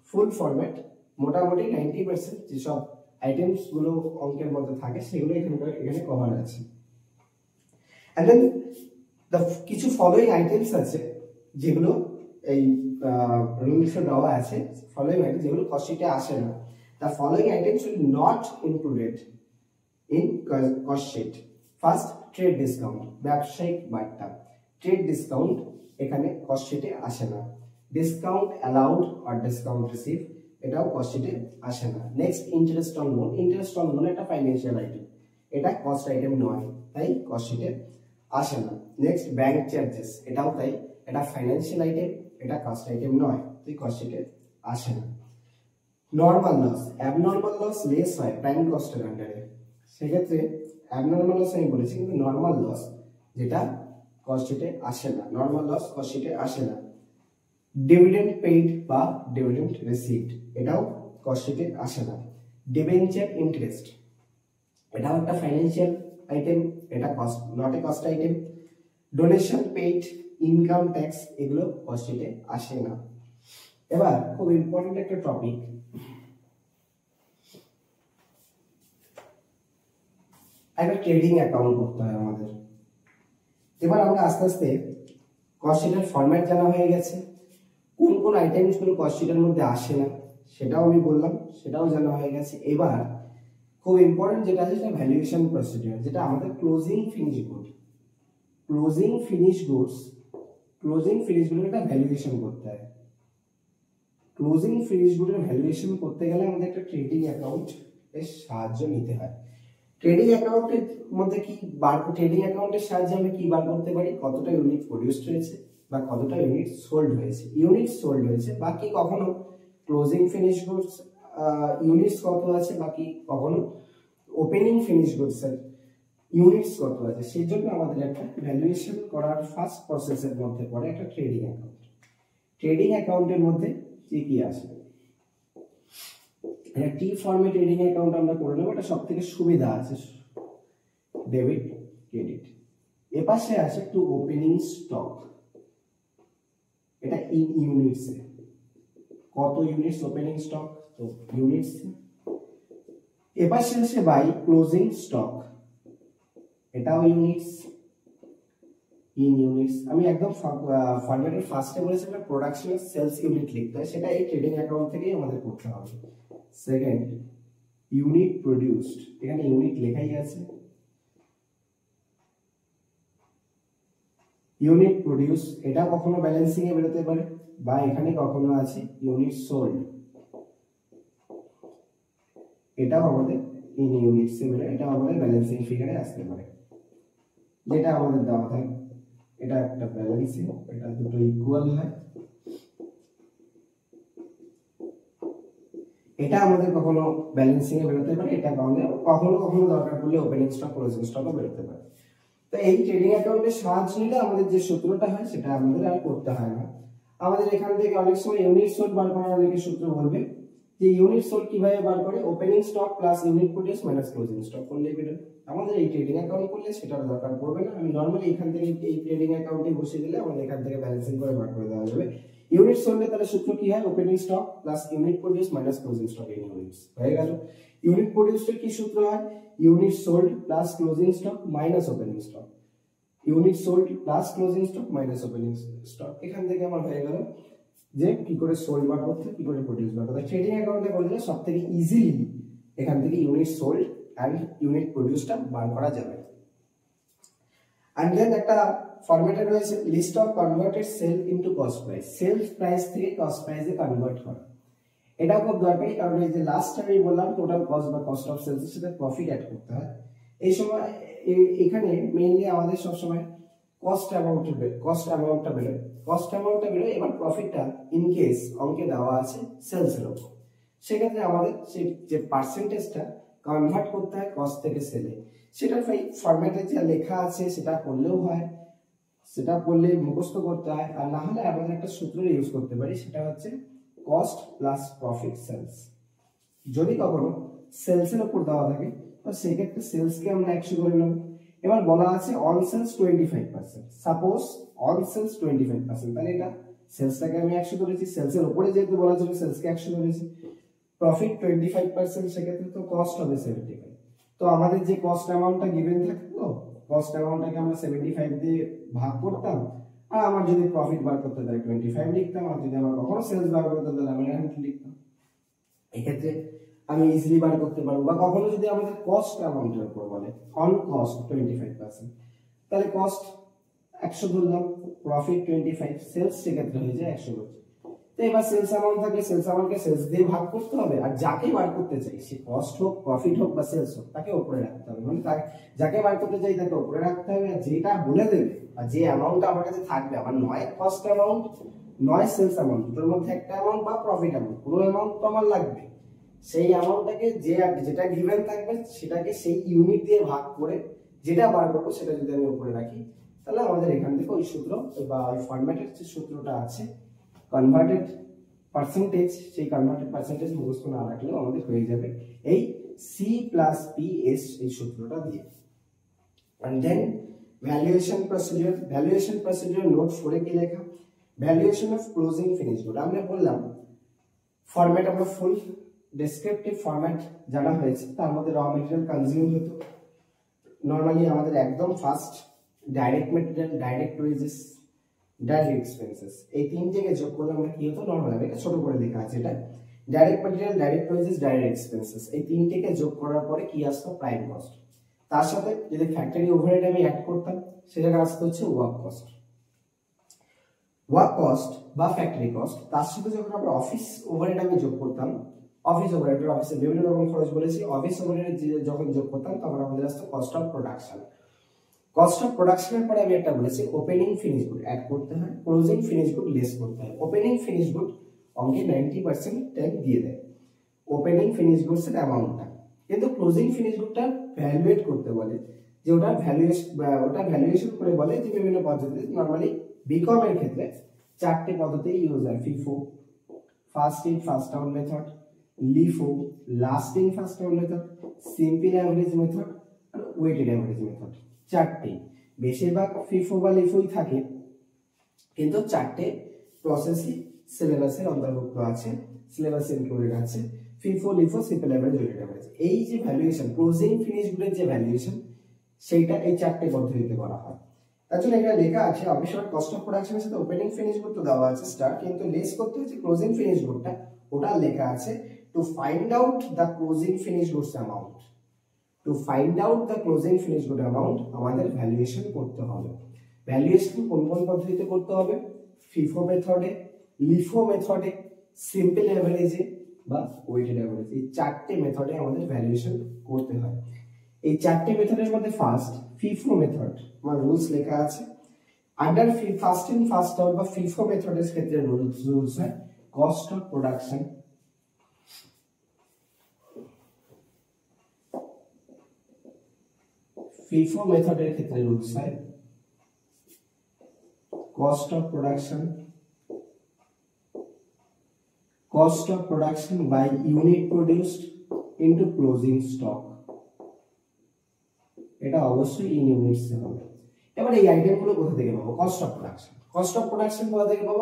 ফুল ফরম্যাট। মোটামুটি 90% যেসব আইটেমস গুলো অঙ্কের মধ্যে থাকে সেগুলো এখানে কভার আছে। এন্ড দেন কিছু ফলোইং আইটেমস আছে যেগুলো এই রুলসে দেওয়া আছে, ফলোইং আইটেম যেগুলো কস্ট শিটে আসে না। The following items will not included in cost sheet. First, trade discount, ব্যবসায়িক বার্তা। ট্রেড ডিসকাউন্ট এখানে কস্ট শিটে আসে না। ডিসকাউন্ট অ্যালাউড আর ডিসকাউন্ট রিসিভ এটাও কস্ট শিটে আসে না। Next, interest on loan. Interest on loan একটা ফাইন্যান্সিয়াল আইটেম, এটা কস্ট আইটেম নয়, তাই কস্ট শিটে আসে না। নেক্সট, ব্যাংক চার্জেস, এটাও তাই, এটা ফাইন্যান্সিয়াল আইটেম, এটা কস্ট আইটেম নয়, তাই কস্ট শিটে আসে না। Normal loss, abnormal loss less হয় প্রাইম কস্টের আন্ডারে, সেক্ষেত্রে অ্যাবনর্মাল লস আমি বলেছি, কিন্তু নরমাল লস যেটা কস্ট শিটে আসে না, নরমাল লস কস্ট শিটে আসে না। ডিভিডেন্ড পেইড বা ডিভিডেন্ড রিসিভড, এটাও কস্ট শিটে আসে না। ডিবেঞ্চার ইন্টারেস্ট, এটাও একটা ফাইন্যান্সিয়াল আইটেম, এটা cost not a cost item. Donation paid, income tax, এগুলো কস্ট শিটে আসে না। এবার খুব ইম্পর্টেন্ট একটা টপিক, একটা ট্রেডিং অ্যাকাউন্ট করতে হয় আমাদের। এবার আমরা আস্তে আস্তে কস্ট শিটের ফরম্যাট জানা হয়ে গেছে, কোন কোন আইটেমস গুলো কস্ট শিটের মধ্যে আসে না সেটাও আমি বললাম, সেটাও জানা হয়ে গেছে। এবার খুব ইম্পর্টেন্ট যেটা আছে সেটা ভ্যালুয়েশন প্রসিডিউর, যেটা আমাদের closing finish good, closing finish গুলো একটা ভ্যালুয়েশন করতে হয়। ক্লোজিং ফিনিশ গুডের ভ্যালুয়েশন করতে গেলে আমাদের একটা ট্রেডিং অ্যাকাউন্ট এর সাহায্য নিতে হয়। ট্রেডিং অ্যাকাউন্টের মধ্যে কি ট্রেডিং অ্যাকাউন্টের সাহায্যে আমি কি বার করতে পারি, কতটা ইউনিট প্রডিউসড হয়েছে বা কতটা ইউনিট সোল্ড হয়েছে, ইউনিট সোল্ড হয়েছে, বাকি কখনো ক্লোজিং ফিনিশ গুডস ইউনিটস কত আছে, বাকি কখনো ওপেনিং ফিনিশ গুডস এর ইউনিটস কত আছে, সেই জন্য আমাদের একটা ভ্যালুয়েশন করার ফার্স্ট প্রসেসের মধ্যে পড়ে একটা ট্রেডিং অ্যাকাউন্ট। ট্রেডিং অ্যাকাউন্টের মধ্যে কি কি আসে, টি ফর্মে ট্রেডিং অ্যাকাউন্ট আমরা করে নেব, এটা সবথেকে সুবিধা আছে, ডেবিট ক্রেডিট। এপাশে আছে টু ওপেনিং স্টক, এটা ইন ইউনিটস এ, কত ইউনিটস ওপেনিং স্টক, তো ইউনিটস। এপাশে আছে বাই ক্লোজিং স্টক, এটাও ইউনিটস, ইন ইউনিটস। আমি একদম ফরম্যাটের ফার্স্টে বলেছিলাম প্রোডাকশন অফ সেলস ইউনিট লিখতে হয়, সেটা এই ট্রেডিং অ্যাকাউন্ট থেকেই আমাদের করতে হবে। সেকেন্ড, ইউনিট প্রডিউসড, এখানে ইউনিট লেখাই আছে, ইউনিট প্রডিউস, এটা কখনো ব্যালেন্সিং এ বেরোতে পারে, বা এখানে কখনো আছে ইউনিট সোল্ড, এটাও আমাদের ইন ইউনিটস এ বেরোয়, এটা আমাদের ব্যালেন্সিং ফিগারে আসতে পারে, যেটা আমাদের দেওয়া থাকে। এটা একটা ব্যালেন্সিং, এটা দুটো ইকুয়াল হয়, এটা আমাদের কখনো ব্যালেন্সিং এ বেরোতে পারে, এটা কখনো কখনো দরকার পড়লে ওপেনিং স্টক ক্লোজিং স্টকও বেরোতে পারে। তো এই ট্রেডিং অ্যাকাউন্টের সাহায্য নিলে আমাদের যে সূত্রটা হয় সেটা আমাদের আর করতে হয় না। আমাদের এখান থেকে অনেক সময় ইউনিট সোল্ড বার করার অনেকে সূত্র বলবে যে ইউনিট সোল্ড কিভাবে বার করে, opening stock plus unit produce minus closing stock করলেই বেরোবে। আমাদের এই ট্রেডিং অ্যাকাউন্ট করলে সেটার দরকার পড়বে না, আমি নরমালি এখান থেকে এই ট্রেডিং অ্যাকাউন্টে বসিয়ে দিলে আমাদের এখান থেকে ব্যালেন্সিং করে বার করে দেওয়া যাবে। ইউনিট সোল্ডে তাহলে সূত্র কি হয়, opening stock plus unit produce minus closing stock in units হয়ে গেল। ইউনিট প্রডিউসের কি সূত্র হয়, unit sold plus closing stock minus opening stock, unit sold plus closing stock minus opening stock. এখান থেকে আমার হয়ে গেল যে কি করে সোল্ড বার করতে, কি করে প্রডিউস বার করতে। ট্রেডিং অ্যাকাউন্টে করলে সবথেকে ইজিলি এখান থেকে ইউনিট সোল্ড এন্ড ইউনিট প্রডিউসটা বার করা যাবে। এন্ড দেন একটা ফরম্যাটে রয়েছে list of converted sale into cost price, sales price থেকে কস্ট প্রাইসে কনভার্ট করা। এটা খুব দরকারি, কারণ এই যে লাস্ট আমি বললাম টোটাল কস্ট বা কস্ট অফ সেলস এর সাথে প্রফিট অ্যাড করতে হয়। এই সময় এখানে মেইনলি আমাদের সব সময় কস্ট অ্যামাউন্টটা বেরোয়। এবার প্রফিটটা ইন কেস অঙ্কে দেওয়া আছে সেলসের উপর, সেক্ষেত্রে আমাদের যে পার্সেন্টেজটা কনভার্ট করতে হয় কস্ট থেকে সেলে, সেটা ফরম্যাটে যা লেখা আছে সেটা করলেও হয়, সেটা করলে মুখস্থ করতে হয়, আর না হলে আমাদের একটা সূত্র ইউজ করতে পারি, সেটা হচ্ছে কস্ট প্লাস প্রফিট সেলস। যদি কখনো সেলসের উপর দেওয়া থাকে তো সেক্ষেত্রে সেলসকে আমরা 100 করে নেব। এবার বলা আছে on sales 25%, suppose on sales 25%, তাহলে এটা সেলসটাকে আমি 100 ধরেছি, সেলসের উপরে যেহেতু বলা ছিল সেলসকে 100 ধরেছি, প্রফিট 25%, সেক্ষেত্রে তো কস্ট হবে 75। তো আমাদের যে কস্ট অ্যামাউন্টটা গিভেন থাকতো, কস্ট অ্যামাউন্টটাকে আমরা 75 দিয়ে ভাগ করতাম, আর আমার যদি প্রফিট বার করতে তাহলে 25 লিখতাম, আর যদি আমার কখনো সেলস বার করতে তাহলে আমি 100 লিখতাম। এক্ষেত্রে আমি ইজিলি বার করতে পারবো। বা কখনো যদি আমাদের কস্ট অ্যামাউন্টের উপর বলে অন কস্ট 25%, তাহলে কস্ট 100 ধরলাম, প্রফিট 25, সেলস সেক্ষেত্রে হয়ে যায় 100 করছে। তো এবার সেলস অ্যামাউন্ট থাকলে সেলস অ্যামাউন্টকে সেলস দিয়ে ভাগ করতে হবে, আর যাকে বার করতে চাই সে কস্ট হোক, প্রফিট হোক বা সেলস হোক, তাকে উপরে রাখতে হবে। মানে যাকে বার করতে চাই তাকে উপরে রাখতে হবে, আর যেটা বলে দেবে আর যে অ্যামাউন্টটা আমার কাছে থাকবে, আমার নয় কস্ট অ্যামাউন্ট নয় সেলস অ্যামাউন্ট, দুটোর মধ্যে একটা অ্যামাউন্ট বা প্রফিট অ্যামাউন্ট, পুরো অ্যামাউন্ট তো আমার লাগবে, সেই অ্যামাউন্টটাকে যেটা গিভেন থাকবে সেটাকে সেই ইউনিট দিয়ে ভাগ করে যেটা বার করবো সেটা যদি আমি উপরে রাখি, তাহলে আমাদের এখান থেকে ওই সূত্র বা ওই ফরম্যাটের যে সূত্রটা আছে কনভার্টেড পার্সেন্টেজ, সেই কনভার্টেড পার্সেন্টেজ মুখস্থ না রাখলেও আমাদের হয়ে যাবে এই সি প্লাস পি এস এই সূত্রটা দিয়ে। And then valuation procedure note 4 এ কি লেখা, valuation of closing finish good. আমরা বললাম ফরম্যাট আমরা ফুল ডেসক্রিপটিভ ফরম্যাট জানা হয়েছে, তার মধ্যে র মেটেরিয়াল কনজিউম হতো নরমালি আমাদের একদম first direct material, direct wages, direct expenses, এই তিনটেকে যোগ করলে আমরা কি হতো, নরমাল এটা ছোট করে লেখা আছে, এটা direct material, direct wages, direct expenses, এই তিনটেকে যোগ করার পরে কি আসতো, প্রাইম কস্ট। তার সাথে যদি ফ্যাক্টরি ওভারহেড আমি অ্যাড করতাম সেটাকে আসতো হচ্ছে ওয়ার্ক কস্ট বা ফ্যাক্টরি কস্ট। তার সাথে যখন আমরা অফিস ওভারহেড আমি যোগ করতাম, অফিস ওভারহেড, অফিসে বিভিন্ন রকম খরচ বলেছি, অফিস ওভারহেড যখন যোগ করতাম তখন আমাদের আসতো cost of production. Cost of প্রোডাকশনের পরে আমি একটা বলেছি ওপেনিং ফিনিশ গুড অ্যাড করতে হয়, ক্লোজিং ফিনিশ গুড লেস করতে হয়। ওপেনিং ফিনিশ গুড অঙ্কে 90% ট্যাগ দিয়ে দেয় ওপেনিং ফিনিশ গুডস এর অ্যামাউন্টটা, কিন্তু ক্লোজিং ফিনিশ গুডটা ভ্যালুয়েট করতে বলে, যে ওটা ভ্যালুয়েশন করে বলে যে বিভিন্ন পদ্ধতিতে, নরমালি বিকম এর ক্ষেত্রে 4টে পদ্ধতি ইউজ হয়, FIFO, first in first out method, LIFO, last in first out method, simple average method আর ওয়েটেড অ্যাভারেজ মেথড। 4টে, বেশিরভাগ ফিফো বা লিফোই থাকে, কিন্তু 4টে প্রসেসই সিলেবাসের অন্তর্ভুক্ত আছে, সিলেবাসে ইনক্লুডেড আছে, FIFO, LIFO, simple average, weighted average. এই যে ভ্যালুয়েশন, ক্লোজিং ফিনিশ গুডের যে ভ্যালুয়েশন, সেইটা এই 4টে পদ্ধতিতে করা হয়। তার জন্য এখানে লেখা আছে অবশ্যই কস্ট অফ প্রোডাকশনের সাথে ওপেনিং ফিনিশ গুড তো দেওয়া আছে স্টার, কিন্তু লেস করতে হচ্ছে ক্লোজিং ফিনিশ গুডটা, ওটা লেখা আছে to find out the closing finish goods amount. To find out the closing finish good amount আমাদের ভ্যালুয়েশন করতে হবে। ভ্যালুয়েশন কোন কোন পদ্ধতিতে করতে হবে, ফিফো মেথডে, লিফো মেথডে, সিম্পল অ্যাভারেজে বা ওয়েটেড অ্যাভারেজ, এই 4টে মেথডে আমাদের ভ্যালুয়েশন করতে হয়। এই 4টে মেথডের মধ্যে ফার্স্ট ফিফো মেথড, আমার রুলস লেখা আছে under first in first out বা ফিফো মেথডের ক্ষেত্রে রুলস হয় কস্ট অফ প্রোডাকশন, ফিফো মেথডের ক্ষেত্রে রুলস হয় cost of production by unit produced into closing stock, এটা অবশ্যই ইন ইউনিটস এ হবে। এবার এই আইটেমগুলো কোথা থেকে পাবো, কস্ট অফ প্রোডাকশন কোথা থেকে পাবো,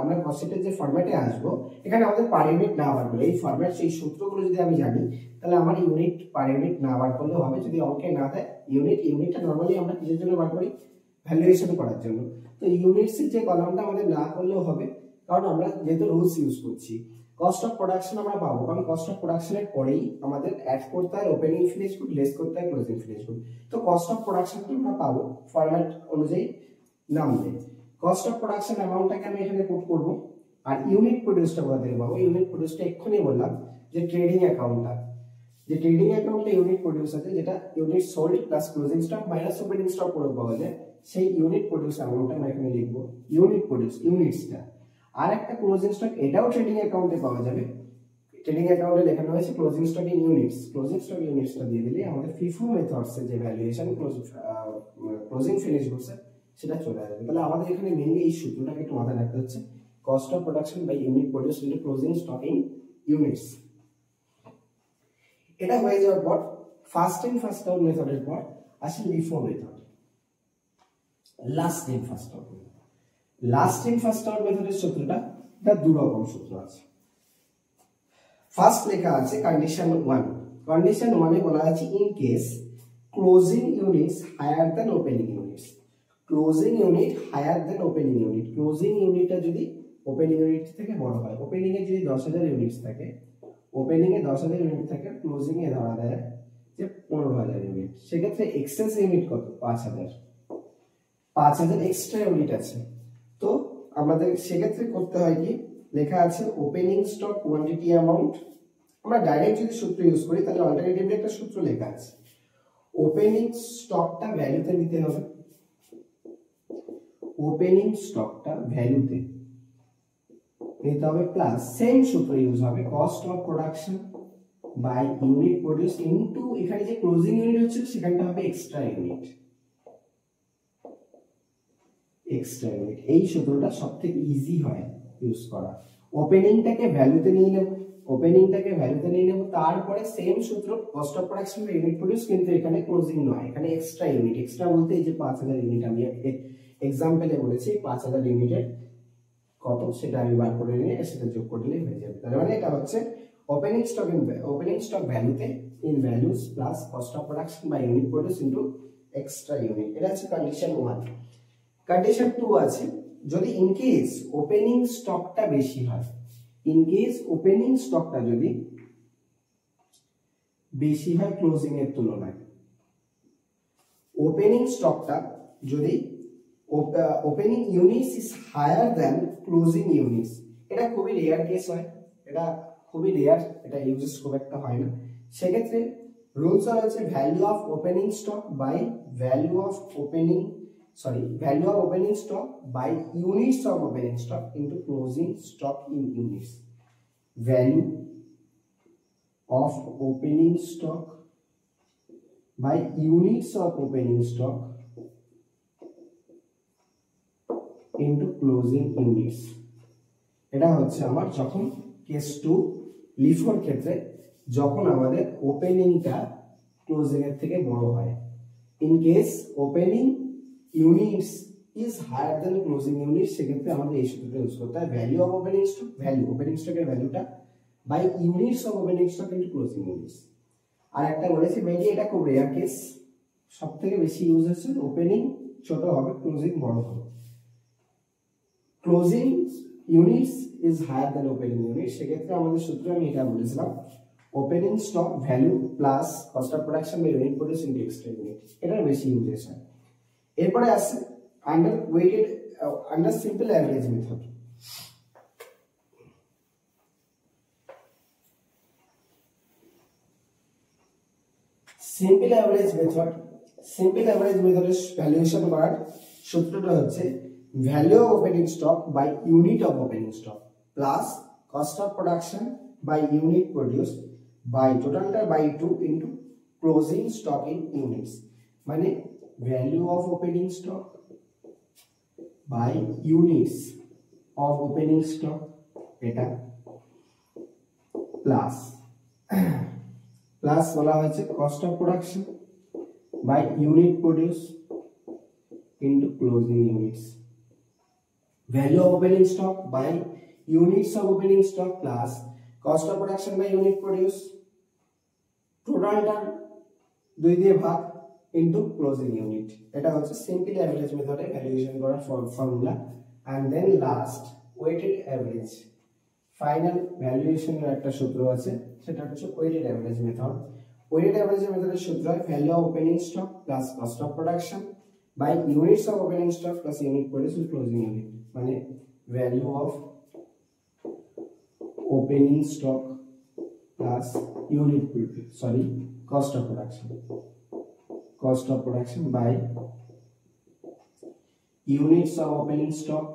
আমরা কস্ট শীটের যে ফরম্যাটে আসবো এখানে আমাদের পার ইউনিট না বার করলে, এই ফরম্যাট সেই সূত্রগুলো যদি আমি জানি তাহলে আমার ইউনিট পার ইউনিট না বার করলেও হবে। যদি অঙ্কে না দেয় ইউনিটটা নরমালি আমরা কিসের জন্য বার করি, ভ্যালুয়েশন করার জন্য। তো ইউনিটস এর যে কলামটা আমাদের না করলেও হবে, কারণ আমরা যেহেতু রুলস ইউজ করছি। কস্ট অফ প্রোডাকশন আমরা পাবো, কারণ কস্ট অফ প্রোডাকশনের পরেই আমাদের অ্যাড করতে হয় ওপেনিং ফিনিশ গুড, লেস করতে হয় ক্লোজিং ফিনিশ গুড। তো কস্ট অফ প্রোডাকশনটা আমরা পাবো ফরম্যাট অনুযায়ী নাম দিয়ে। কস্ট অফ প্রোডাকশন অ্যামাউন্টটাকে আমি এখানে পুট করব, আর ইউনিট প্রোডিউসটা কোথা থেকে পাবো, ইউনিট প্রোডিউসটা এক্ষুনি বললাম যে ট্রেডিং অ্যাকাউন্টটা, যে ট্রেডিং অ্যাকাউন্টে ইউনিট প্রডিউস আছে, যেটা unit sold plus closing stock minus opening stock করে পাওয়া যায়, সেই ইউনিট প্রডিউস অ্যামাউন্টটা আমরা এখানে লিখবো ইউনিট প্রডিউস, ইউনিটসটা। আর একটা ক্লোজিং স্টক, এটাও ট্রেডিং অ্যাকাউন্টে পাওয়া যাবে, ট্রেডিং অ্যাকাউন্টে লেখানো হয়েছে closing stock in units, closing stock ইউনিটসটা দিয়ে দিলে আমাদের ফিফো মেথডস এর যে ভ্যালুয়েশন ক্লোজিং ফিনিশ গুডস সেটা চলে আসবে। তাহলে আমাদের এখানে মেইনলি এই সূত্রটাকে একটু মাথায় রাখতে হচ্ছে, cost of production by unit produce into closing stock in units. এটা হয়ে যাওয়ার পর ফার্স্ট ইন ফার্স্ট আউট মেথডের পর আসে LIFO method, last in first out. Last in first out মেথডের সূত্রটা, এটা দুই রকম সূত্র আছে। ফার্স্ট লেখা আছে কন্ডিশন 1, কন্ডিশন 1 এ বলা আছে in case closing units higher than opening units, closing unit higher than opening unit, closing ইউনিটটা যদি ওপেনিং ইউনিট থেকে বড় হয়, ওপেনিং এ যদি 10,000 ইউনিটস থাকে, ওপেনিং এ 10,000 ইউনিট থাকে, ক্লোজিং এ ধরা দেয় যে 15,000 ইউনিট, সেক্ষেত্রে এক্সেস ইউনিট কত? 5,000, 5,000 এক্সট্রা ইউনিট আছে। তো আমাদের সেক্ষেত্রে করতে হয় কি, লেখা আছে ওপেনিং স্টক কোয়ান্টিটি অ্যামাউন্ট, আমরা ডাইরেক্ট যদি সূত্র ইউজ করি তাহলে অল্টারনেটিভলি একটা সূত্র লেখা আছে, ওপেনিং স্টকটা ভ্যালুতে নিতে হবে, ওপেনিং স্টকটা ভ্যালুতে নিতে হবে, প্লাস সেম সূত্র ইউজ হবে cost of production by unit produce into, এখানে যে ক্লোজিং ইউনিট হচ্ছে সেখানটা হবে এক্সট্রা ইউনিট, এক্সট্রা ইউনিট। এই সূত্রটা সবথেকে ইজি হয় ইউজ করা। ওপেনিংটাকে ভ্যালুতে নিয়ে নেব, ওপেনিংটাকে ভ্যালুতে নিয়ে নেব, তারপরে সেম সূত্র cost of production by unit produce, কিন্তু এখানে ক্লোজিং নয়, এখানে এক্সট্রা ইউনিট। এক্সট্রা বলতে এই যে 5,000 ইউনিট আমি এক্সাম্পলে বলেছি, 5,000 ইউনিটের কত সেটা আমি বার করে নিয়ে সেটা যোগ করলে হয়ে যাবে। তার মানে এটা হচ্ছে ওপেনিং স্টক ভ্যালুতে in values plus cost of production by unit produce into extra unit. এটা হচ্ছে কন্ডিশন 1। কন্ডিশন 2 আছে, যদি ইন কেস ওপেনিং স্টকটা বেশি হয়, ইন কেস ওপেনিং স্টকটা যদি বেশি হয় ক্লোজিং এর তুলনায়, ওপেনিং স্টকটা যদি opening units is higher than closing units, এটা খুবই রেয়ার কেস হয়, এটা খুবই রেয়ার, এটা ইউজেস খুব একটা হয় না। সেক্ষেত্রে রুলস হচ্ছে value of opening stock by value of opening stock by units of opening stock into closing stock in units, value of opening stock by units of opening stock into closing units। এটা হচ্ছে আমার যখন case 2 লিফোর ক্ষেত্রে, যখন আমাদের ওপেনিংটা closing এর থেকে বড় হয়, in case opening units is higher than closing unit, সেক্ষেত্রে আমাদের এই সূত্রটা ইউজ করতে হয়, value of opening stock, value opening স্টকের ভ্যালুটা by units of opening stock into closing units. আর একটা বলেছি মেইনলি এটা খুব রেয়ার কেস, সবথেকে বেশি ইউজ হচ্ছে ওপেনিং ছোট হবে ক্লোজিং বড় হবে, closing units is higher than opening unit, সেক্ষেত্রে আমাদের সূত্র আমি এটা বলেছিলাম opening stock value plus cost of production by unit produce into extra unit, এটার বেশি ইউজেস হয়। এরপরে আছে under simple average method. Simple average মেথডের ভ্যালুয়েশন করার সূত্রটা হচ্ছে value of opening stock by unit of opening stock plus cost of production by unit produce by টোটালটা by 2 into closing stock in units, মানে value of opening stock by units of opening stock, এটা plus বলা হয়েছে cost of production by unit produce into closing units, value of opening stock by units of opening stock plus cost of production by unit produce, টোটালটা 2 দিয়ে ভাগ into closing unit. এটা হচ্ছে simple average মেথডে valuation করার formula. And then last weighted average, final ভ্যালুয়েশনের একটা সূত্র আছে, সেটা হচ্ছে weighted average method. Weighted average মেথডের সূত্র হয় value of opening stock plus cost of production by units of opening stock plus unit produce closing unit, মানে value of opening stock plus unit sorry cost of production by units of opening stock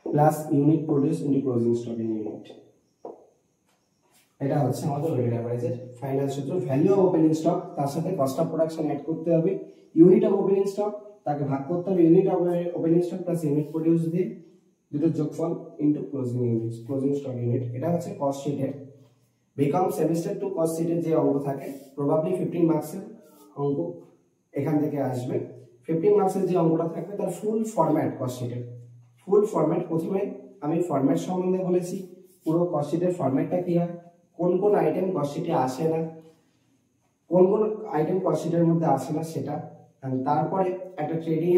plus unit produce into closing stock in unit. এটা হচ্ছে আমাদের weighted অ্যাভারেজের final সূত্র। Value of opening stock তার সাথে cost of production add করতে হবে, unit of opening stock তাকে ভাগ করতে হবে unit of opening stock plus unit produce দিয়ে, দুটো যোগফল ইনটু ক্লোজিং স্টক ইউনিট। এটা হচ্ছে কস্ট শিটের বিকম সেমিস্টার টু কস্ট শিটের যে অঙ্ক থাকে, প্রবাবলি 15 মার্কসের অঙ্ক এখান থেকে আসবে। 15 মার্কসের যে অঙ্কটা থাকবে তার ফুল ফরম্যাট কস্ট শিটের ফুল ফরম্যাট। প্রথমে আমি ফরম্যাট সম্বন্ধে বলেছি, পুরো কস্ট শিটের ফরম্যাটটা কি হয়, কোন কোন আইটেম কস্ট শিটে আসে না, কোন কোন আইটেম কস্ট শিটের মধ্যে আসে না সেটা। তারপরে একটা ট্রেডিং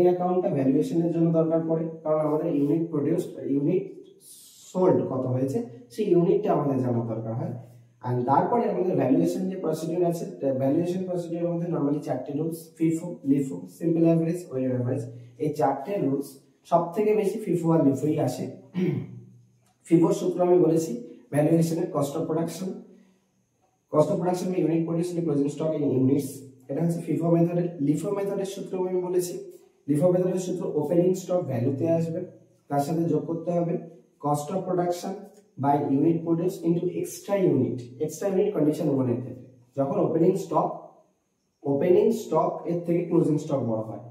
অ্যাকাউন্টটা ভ্যালুয়েশনের জন্য দরকার পড়ে, কারণ আমাদের ইউনিট প্রোডিউসড ইউনিট সোল্ড কত হয়েছে সেই ইউনিটটা আমাদের জানা দরকার হয়। আর তারপরে আমাদের ভ্যালুয়েশন যে প্রসিডিউর আছে, ভ্যালুয়েশন প্রসিডিউরের মধ্যে নরমালি 4টে rules, FIFO, LIFO, simple average, weighted average. এই 4টে রুলস সবথেকে বেশি ফিফো আর লিফোই আসে। ফিফোর সূত্র আমি বলেছি ভ্যালুয়েশনের cost of production unit produce into closing stock in units, এটা হচ্ছে ফিফো মেথডের। লিফো মেথডের সূত্র আমি বলেছি, লিফো মেথডের সূত্র ওপেনিং স্টক ভ্যালুতে আসবে, তার সাথে যোগ করতে হবে cost of production by unit produce into extra unit condition 1 এর ক্ষেত্রে, যখন ওপেনিং স্টক এর থেকে ক্লোজিং স্টক বড় হয়,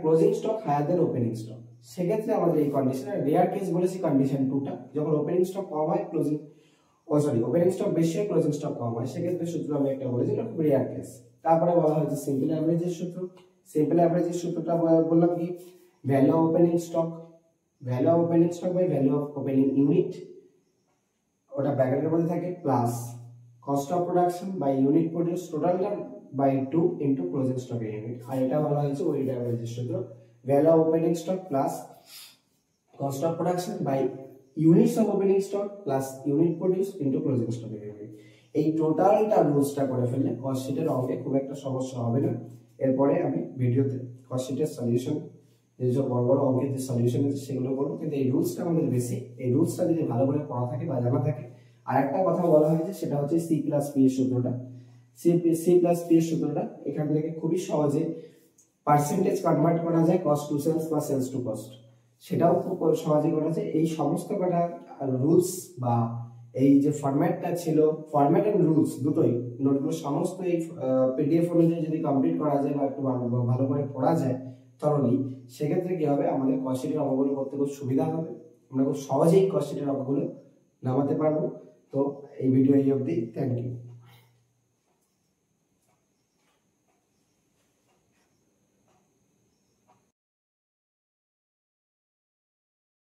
closing stock higher than opening stock, সেক্ষেত্রে আমাদের এই কন্ডিশন। রেয়ার কেস বলেছি কন্ডিশন 2টা, যখন ওপেনিং স্টক কম হয় ওপেনিং স্টক বেশি হয় ক্লোজিং স্টক কম হয়, সেক্ষেত্রে সূত্র আমি একটা বলেছি, এটা খুব রেয়ার কেস। তারপরে বলা হয়েছে সিম্পল অ্যাভারেজের সূত্রটা বললাম কি, value of opening stock by value of opening unit, ওটা ব্র্যাকেটের মধ্যে থাকে, plus cost of production by unit produce টোটালটা by 2 into closing stock unit. আর এটা বলা হয়েছে ওয়েটেড অ্যাভারেজের সূত্র, value of opening stock plus cost of production by units of opening stock plus unit produce into closing stock unit. এই টোটালটা রুলসটা করে ফেললে কস্ট শিটের অঙ্কে খুব একটা সমস্যা হবে না। এরপরে আমি ভিডিওতে কস্ট শিটের সলিউশন, যে বড় বড় অঙ্কের যে সলিউশন আছে সেগুলো করবো, কিন্তু এই রুলসটা আমাদের বেশি, এই রুলসটা যদি ভালো করে পড়া থাকে বা জানা থাকে। আর একটা কথা বলা হয়েছে সেটা হচ্ছে C+P এর সূত্রটা, C+P এর সূত্রটা এখান থেকে খুবই সহজে পার্সেন্টেজ কনভার্ট করা যায় কস্ট টু সেলস বা সেলস টু কস্ট, সেটাও খুব সহজে করা যায়। এই সমস্ত কটা রুলস বা এই যে ফরম্যাটটা ছিল, ফরম্যাট এন্ড রুলস দুটোই নোটগুলো সমস্ত এই পিডিএফ অনুযায়ী যদি কমপ্লিট করা যায় বা একটু ভালো করে পড়া যায় থরলি, সেক্ষেত্রে কি হবে, আমাদের কস্ট শিটের অঙ্কগুলো করতে খুব সুবিধা হবে, আমরা খুব সহজেই কস্ট শিটের অঙ্কগুলো নামাতে পারবো। তো এই ভিডিও এই অবধি, থ্যাংক ইউ।